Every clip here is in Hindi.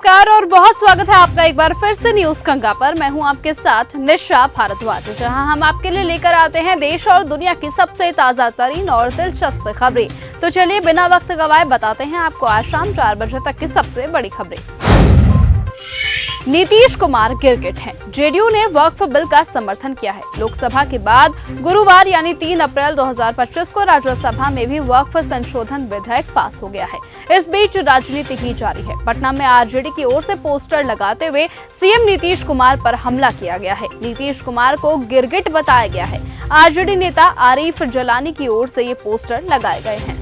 नमस्कार और बहुत स्वागत है आपका एक बार फिर से न्यूज गंगा पर। मैं हूं आपके साथ निशा भारद्वाज, जहां हम आपके लिए लेकर आते हैं देश और दुनिया की सबसे ताजा तरीन और दिलचस्प खबरें। तो चलिए बिना वक्त गवाए बताते हैं आपको आज शाम 4 बजे तक की सबसे बड़ी खबरें। नीतीश कुमार गिरगिट हैं। जेडीयू ने वक्फ बिल का समर्थन किया है। लोकसभा के बाद गुरुवार यानी 3 अप्रैल 2025 को राज्यसभा में भी वक्फ संशोधन विधेयक पास हो गया है। इस बीच राजनीति ही जारी है। पटना में आरजेडी की ओर से पोस्टर लगाते हुए सीएम नीतीश कुमार पर हमला किया गया है। नीतीश कुमार को गिरगिट बताया गया है। आरजेडी नेता आरिफ जलानी की ओर से ये पोस्टर लगाए गए हैं।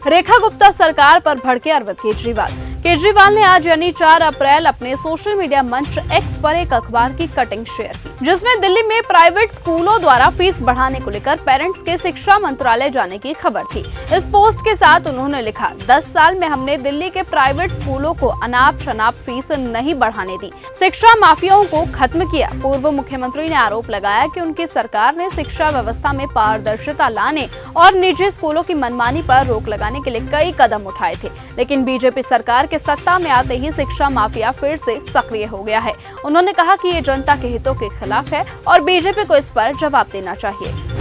रेखा गुप्ता सरकार पर भड़के अरविंद केजरीवाल। केजरीवाल ने आज यानी 4 अप्रैल अपने सोशल मीडिया मंच एक्स पर एक अखबार की कटिंग शेयर की, जिसमें दिल्ली में प्राइवेट स्कूलों द्वारा फीस बढ़ाने को लेकर पेरेंट्स के शिक्षा मंत्रालय जाने की खबर थी। इस पोस्ट के साथ उन्होंने लिखा, 10 साल में हमने दिल्ली के प्राइवेट स्कूलों को अनाप शनाप फीस नहीं बढ़ाने दी, शिक्षा माफियाओं को खत्म किया। पूर्व मुख्यमंत्री ने आरोप लगाया कि उनकी सरकार ने शिक्षा व्यवस्था में पारदर्शिता लाने और निजी स्कूलों की मनमानी पर रोक लगाने के लिए कई कदम उठाए थे, लेकिन बीजेपी सरकार के सत्ता में आते ही शिक्षा माफिया फिर से सक्रिय हो गया है। उन्होंने कहा कि ये जनता के हितों के खिलाफ है और बीजेपी को इस पर जवाब देना चाहिए।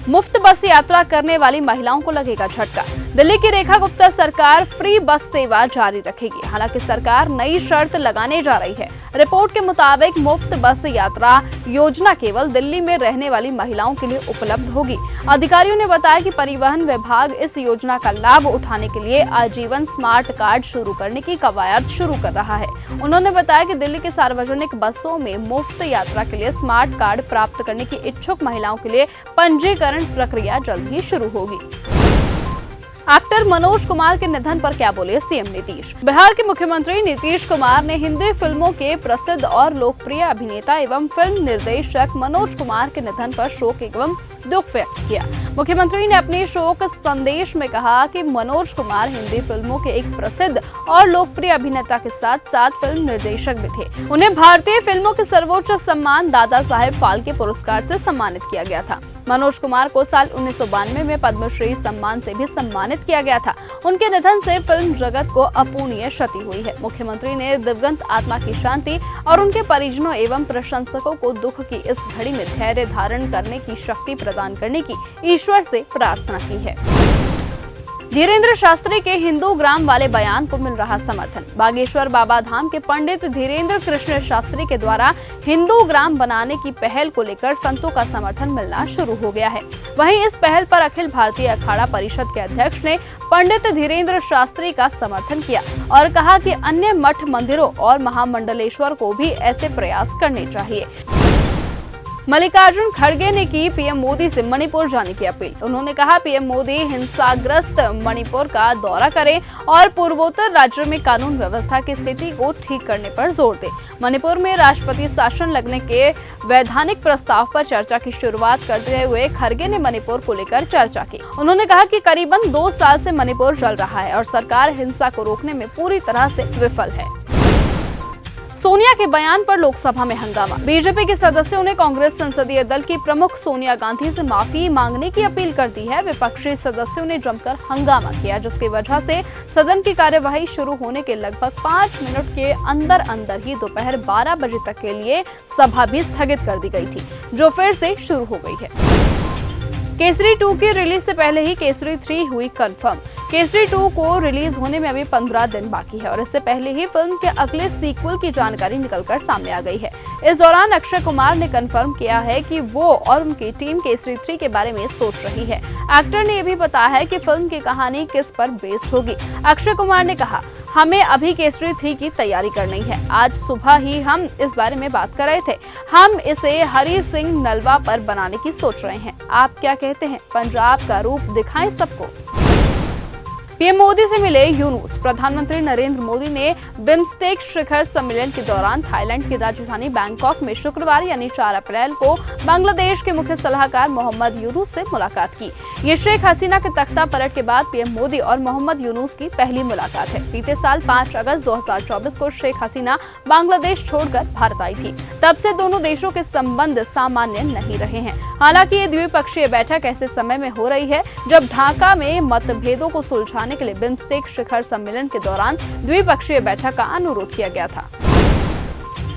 मुफ्त बस यात्रा करने वाली महिलाओं को लगेगा झटका। दिल्ली की रेखा गुप्ता सरकार फ्री बस सेवा जारी रखेगी। हालांकि सरकार नई शर्त लगाने जा रही है। रिपोर्ट के मुताबिक मुफ्त बस यात्रा योजना केवल दिल्ली में रहने वाली महिलाओं के लिए उपलब्ध होगी। अधिकारियों ने बताया कि परिवहन विभाग इस योजना का लाभ उठाने के लिए आजीवन स्मार्ट कार्ड शुरू करने की कवायद शुरू कर रहा है। उन्होंने बताया कि दिल्ली के सार्वजनिक बसों में मुफ्त यात्रा के लिए स्मार्ट कार्ड प्राप्त करने की इच्छुक महिलाओं के लिए पंजीकरण प्रक्रिया जल्द ही शुरू होगी। एक्टर मनोज कुमार के निधन पर क्या बोले सीएम नीतीश। बिहार के मुख्यमंत्री नीतीश कुमार ने हिंदी फिल्मों के प्रसिद्ध और लोकप्रिय अभिनेता एवं फिल्म निर्देशक मनोज कुमार के निधन पर शोक एवं दुख व्यक्त किया। मुख्यमंत्री ने अपने शोक संदेश में कहा कि मनोज कुमार हिंदी फिल्मों के एक प्रसिद्ध और लोकप्रिय अभिनेता के साथ साथ फिल्म निर्देशक भी थे। उन्हें भारतीय फिल्मों के सर्वोच्च सम्मान दादा साहेब फाल्के पुरस्कार से सम्मानित किया गया था। मनोज कुमार को साल 1992 में पद्मश्री सम्मान से भी सम्मानित किया गया था। उनके निधन से फिल्म जगत को अपूरणीय क्षति हुई है। मुख्यमंत्री ने दिवंगत आत्मा की शांति और उनके परिजनों एवं प्रशंसकों को दुख की इस घड़ी में धैर्य धारण करने की शक्ति प्रदान करने की ईश्वर से प्रार्थना की है। धीरेन्द्र शास्त्री के हिंदू ग्राम वाले बयान को मिल रहा समर्थन। बागेश्वर बाबा धाम के पंडित धीरेन्द्र कृष्ण शास्त्री के द्वारा हिंदू ग्राम बनाने की पहल को लेकर संतों का समर्थन मिलना शुरू हो गया है। वहीं इस पहल पर अखिल भारतीय अखाड़ा परिषद के अध्यक्ष ने पंडित धीरेन्द्र शास्त्री का समर्थन किया और कहा कि अन्य मठ मंदिरों और महामंडलेश्वर को भी ऐसे प्रयास करने चाहिए। मल्लिकार्जुन खड़गे ने की पीएम मोदी से मणिपुर जाने की अपील। उन्होंने कहा, पीएम मोदी हिंसाग्रस्त मणिपुर का दौरा करें और पूर्वोत्तर राज्यों में कानून व्यवस्था की स्थिति को ठीक करने पर जोर दें। मणिपुर में राष्ट्रपति शासन लगने के वैधानिक प्रस्ताव पर चर्चा की शुरुआत करते हुए खड़गे ने मणिपुर को लेकर चर्चा की। उन्होंने कहा कि करीबन 2 साल से मणिपुर जल रहा है और सरकार हिंसा को रोकने में पूरी तरह से विफल है। सोनिया के बयान पर लोकसभा में हंगामा। बीजेपी के सदस्यों ने कांग्रेस संसदीय दल की प्रमुख सोनिया गांधी से माफी मांगने की अपील कर दी है। विपक्षी सदस्यों ने जमकर हंगामा किया, जिसकी वजह से सदन की कार्यवाही शुरू होने के लगभग 5 मिनट के अंदर ही दोपहर 12 बजे तक के लिए सभा भी स्थगित कर दी गई थी, जो फिर से शुरू हो गई है। केसरी 2 की रिलीज से पहले ही केसरी 3 हुई कंफर्म। केसरी 2 को रिलीज होने में अभी 15 दिन बाकी है और इससे पहले ही फिल्म के अगले सीक्वल की जानकारी निकलकर सामने आ गई है। इस दौरान अक्षय कुमार ने कंफर्म किया है कि वो और उनकी टीम केसरी 3 के बारे में सोच रही है। एक्टर ने यह भी बताया है कि फिल्म की कहानी किस पर बेस्ड होगी। अक्षय कुमार ने कहा, हमें अभी केसरी 3 की तैयारी करनी है। आज सुबह ही हम इस बारे में बात कर रहे थे। हम इसे हरी सिंह नलवा पर बनाने की सोच रहे हैं। आप क्या कहते हैं? पंजाब का रूप दिखाएं सबको। पीएम मोदी से मिले यूनुस। प्रधानमंत्री नरेंद्र मोदी ने बिम्स्टेक शिखर सम्मेलन के दौरान थाईलैंड की राजधानी बैंकॉक में शुक्रवार यानी 4 अप्रैल को बांग्लादेश के मुख्य सलाहकार मोहम्मद यूनुस से मुलाकात की। ये शेख हसीना के तख्ता पलट के बाद पीएम मोदी और मोहम्मद यूनुस की पहली मुलाकात है। बीते साल 5 अगस्त 2024 को शेख हसीना बांग्लादेश छोड़कर भारत आई थी। तब से दोनों देशों के संबंध सामान्य नहीं रहे हैं। हालांकि ये द्विपक्षीय बैठक ऐसे समय में हो रही है जब ढाका में मतभेदों को सुलझाने बढ़ाने के लिए बिम्स्टेक शिखर सम्मेलन के दौरान द्विपक्षीय बैठक का अनुरोध किया गया था।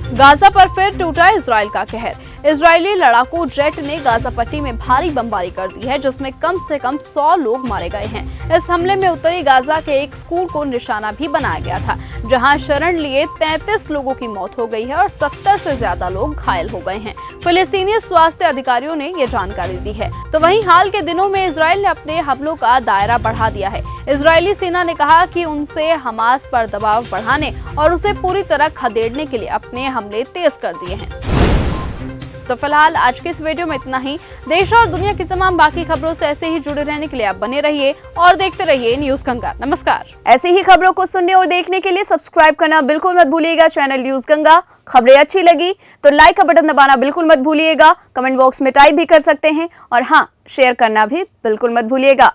गाजा पर फिर टूटा इजराइल का कहर। इजरायली लड़ाकू जेट ने गाजा पट्टी में भारी बमबारी कर दी है, जिसमें कम से कम 100 लोग मारे गए हैं। इस हमले में उत्तरी गाजा के एक स्कूल को निशाना भी बनाया गया था, जहां शरण लिए 33 लोगों की मौत हो गई है और 70 से ज्यादा लोग घायल हो गए हैं। फिलिस्तीनी स्वास्थ्य अधिकारियों ने ये जानकारी दी है। तो वहीं हाल के दिनों में इजराइल ने अपने हमलों का दायरा बढ़ा दिया है। इजरायली सेना ने कहा कि उनसे हमास पर दबाव बढ़ाने और उसे पूरी तरह खदेड़ने के लिए अपने हमले तेज कर दिए हैं। तो फिलहाल आज की इस वीडियो में इतना ही। देश और दुनिया की तमाम बाकी खबरों से ऐसे ही जुड़े रहने के लिए आप बने रहिए और देखते रहिए न्यूज गंगा। नमस्कार। ऐसी ही खबरों को सुनने और देखने के लिए सब्सक्राइब करना बिल्कुल मत भूलिएगा चैनल न्यूज गंगा। खबरें अच्छी लगी तो लाइक का बटन दबाना बिल्कुल मत भूलिएगा। कमेंट बॉक्स में टाइप भी कर सकते हैं और हाँ, शेयर करना भी बिल्कुल मत भूलिएगा।